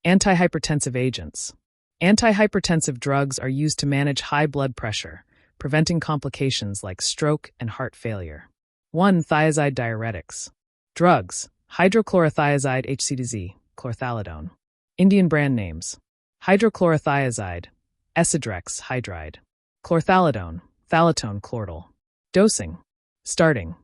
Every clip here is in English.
Antihypertensive agents. Antihypertensive drugs are used to manage high blood pressure, preventing complications like stroke and heart failure. 1. Thiazide diuretics. Drugs: hydrochlorothiazide HCDZ, chlorthalidone. Indian brand names: hydrochlorothiazide, Esidrex hydride, chlorthalidone, thalitone chloral. Dosing: starting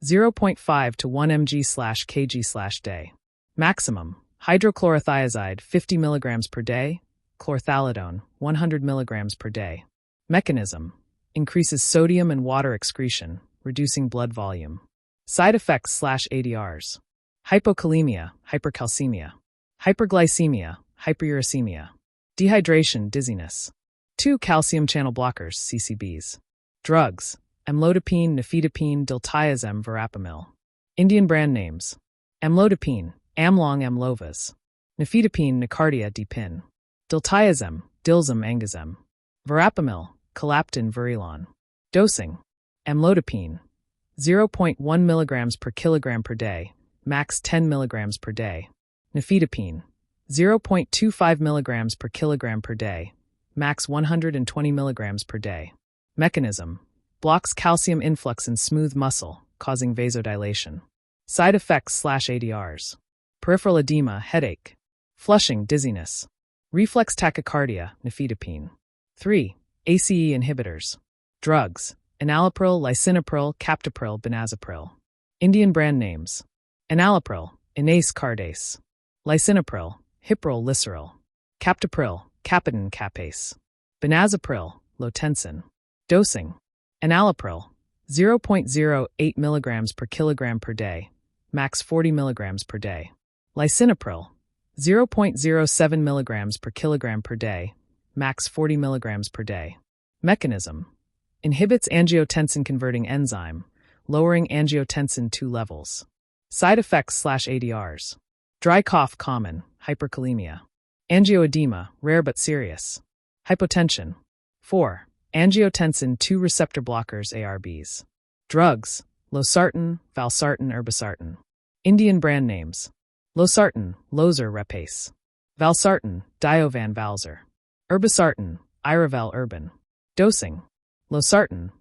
0.5 to 1 mg/kg/day. Maximum: hydrochlorothiazide 50 mg per day, chlorthalidone 100 mg per day. Mechanism: increases sodium and water excretion, reducing blood volume. Side effects/ADRs: hypokalemia, hypercalcemia, hyperglycemia, hyperuricemia, dehydration, dizziness. 2. Calcium channel blockers (CCBs). Drugs: amlodipine, nifedipine, diltiazem, verapamil. Indian brand names: amlodipine, Amlong, Amlovas; nifedipine, Nicardia, Dipin; diltiazem, Dilzem, Angazem; verapamil, Calaptin, Verilon. Dosing: amlodipine 0.1 mg per kilogram per day, max 10 mg per day. Nifedipine 0.25 mg per kilogram per day, max 120 mg per day. Mechanism: blocks calcium influx in smooth muscle, causing vasodilation. Side effects/ADRs: peripheral edema, headache; flushing, dizziness; reflex tachycardia, nifedipine. 3. ACE inhibitors. Drugs: enalapril, lisinopril, captopril, benazepril. Indian brand names: enalapril, Inase, Cardace; lisinopril, Hipril, Liseril; captopril, Capitan, Capace; benazepril, Lotensin. Dosing: enalapril 0.08 mg per kilogram per day, max 40 mg per day. Lisinopril 0.07 mg per kilogram per day, max 40 mg per day. Mechanism: inhibits angiotensin-converting enzyme, lowering angiotensin II levels. Side effects/ADRs: dry cough, common; hyperkalemia; angioedema, rare but serious; hypotension. 4. Angiotensin II receptor blockers ARBs. Drugs: losartan, valsartan, irbesartan. Indian brand names: losartan, Losar, Repace; valsartan, Diovan, Valsar; irbesartan, Iravel, Urban. Dosing: losartan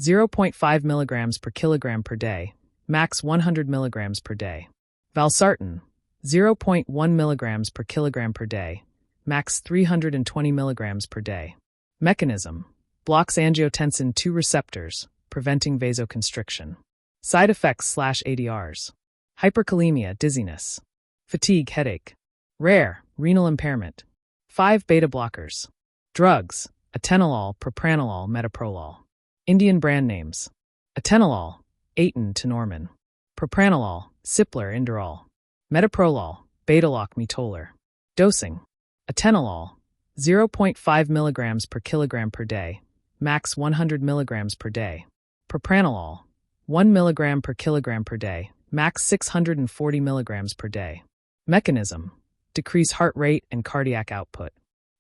0.5 mg per kilogram per day, max 100 mg per day. Valsartan 0.1 mg per kilogram per day, max 320 mg per day. Mechanism: blocks angiotensin II receptors, preventing vasoconstriction. Side effects/ADRs: hyperkalemia, dizziness; fatigue, headache; rare, renal impairment. 5. Beta blockers. Drugs: atenolol, propranolol, metoprolol. Indian brand names: atenolol, Aten, Tenormin; propranolol, Ciplar, Inderol; metoprolol, Betaloc, Metolar. Dosing: atenolol 0.5 mg per kilogram per day, max 100 mg per day. Propranolol 1 mg per kilogram per day, max 640 mg per day. Mechanism: decrease heart rate and cardiac output.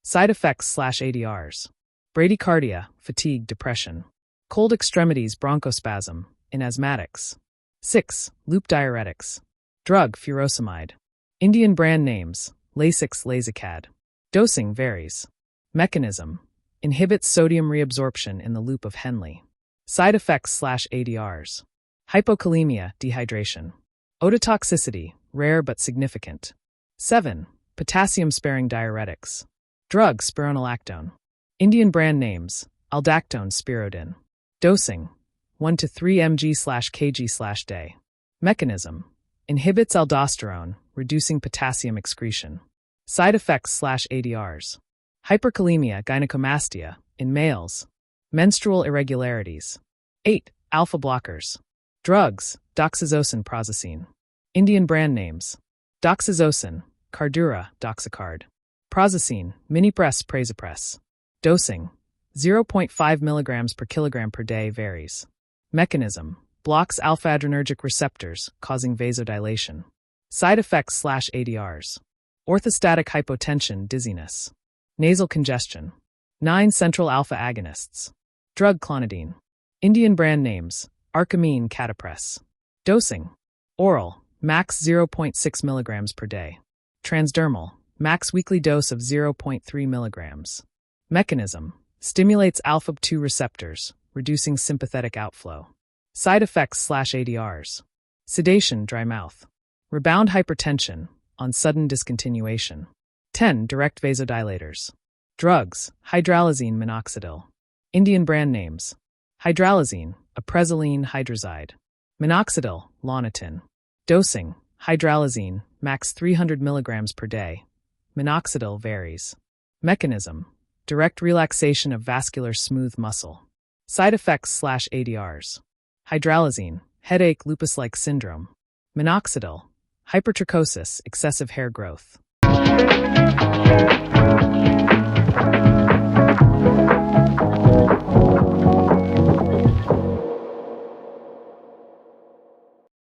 Side effects/ADRs: bradycardia, fatigue, depression; cold extremities, bronchospasm, in asthmatics. 6. Loop diuretics. Drug: furosemide. Indian brand names: Lasix, Lasicad. Dosing varies. Mechanism: inhibits sodium reabsorption in the loop of Henle. Side effects/ADRs: hypokalemia, dehydration; ototoxicity, rare but significant. 7. Potassium-sparing diuretics. Drug: spironolactone. Indian brand names: aldactone, Spirodin. Dosing: 1 to 3 mg/kg/day. Mechanism: inhibits aldosterone, reducing potassium excretion. Side effects/ADRs: hyperkalemia, gynecomastia, in males; menstrual irregularities. 8. Alpha blockers. Drugs: doxazosin, prazosin. Indian brand names: doxazosin, Cardura, Doxicard; prazosin, Minipress, Prazopress. Dosing: 0.5 mg per kilogram per day varies. Mechanism: blocks alpha-adrenergic receptors, causing vasodilation. Side effects/ADRs: orthostatic hypotension, dizziness; nasal congestion. 9. Central alpha agonists. Drug: clonidine. Indian brand names: Arcamine, Catapress. Dosing: oral, max 0.6 mg per day; transdermal, Max weekly dose of 0.3 milligrams. Mechanism: stimulates alpha-2 receptors, reducing sympathetic outflow. Side effects/ADRs: sedation, dry mouth. Rebound hypertension, on sudden discontinuation. 10. Direct vasodilators. Drugs: hydralazine, minoxidil. Indian brand names: hydralazine, aprezoline hydrazide. Minoxidil, Lonitin. Dosing: hydralazine, max 300 milligrams per day. Minoxidil varies. Mechanism: direct relaxation of vascular smooth muscle. Side effects/ADRs: hydralazine, headache, lupus-like syndrome. Minoxidil, hypertrichosis, excessive hair growth.